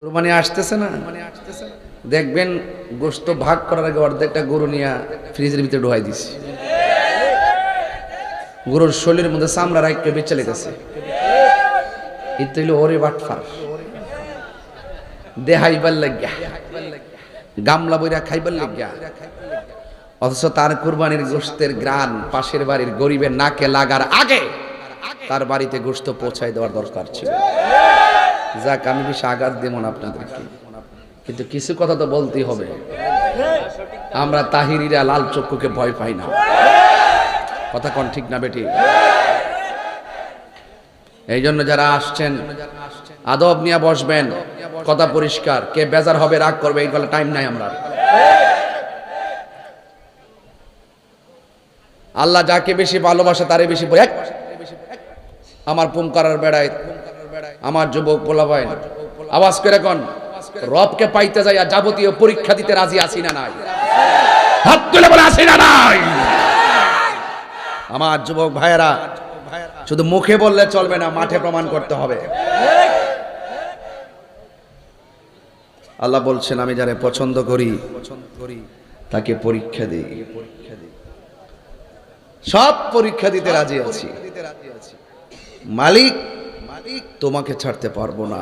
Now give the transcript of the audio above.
কুরবানি আসতেছে না, দেখবেন গোশত ভাগ করার আগে অর্ধেকটা গরু নিয়ে ফ্রিজের ভিতরে ঢুকাই দিছি। গরুর শরীরের মধ্যে চামড়া রাখতে বেঁচে লেগেছে। এটা হইল ওরে বাটফার, দেহাইবার লাগিয়া, গামলা বইরা খাইবার লাগিয়া। অথচ তার কুরবানির গোশতের গ্রান পাশের বাড়ির গরিবের নাকে লাগার আগে তার বাড়িতে গোশত পৌঁছায় দেওয়ার দরকার ছিল। যাক, আমি বেশি আঘাত দেব না আপনাদেরকে, কিন্তু কিছু কথা তো বলতেই হবে। আমরা তাহিরিরা লাল চক্ষুকে ভয় পাই না। কথা কোন ঠিক না বেটি? এই জন্য যারা আসছেন আদব নিয়ে বসবেন, কথা পরিষ্কার। কে বেজার হবে, রাগ করবে, এই গলা টাইম নাই। আমরা আল্লাহ যাকে বেশি ভালোবাসে তারে বেশি বলে। আমার পুমকারার বেড়ায় আমার যুবক পোলাপাই আওয়াজ করে কোন রবকে পাইতে যাই আর যাবতীয় পরীক্ষা দিতে রাজি আছি না নাই? হাত তুলে বলে আছি না নাই? আমার যুবক ভাইয়েরা, শুধু মুখে বললে চলবে না, মাঠে প্রমাণ করতে হবে। আল্লাহ বলছেন, আমি যারে পছন্দ করি তাকে পরীক্ষা দিই। সব পরীক্ষা দিতে রাজি আছি। মালিক তোমাকে ছাড়তে পারবো না।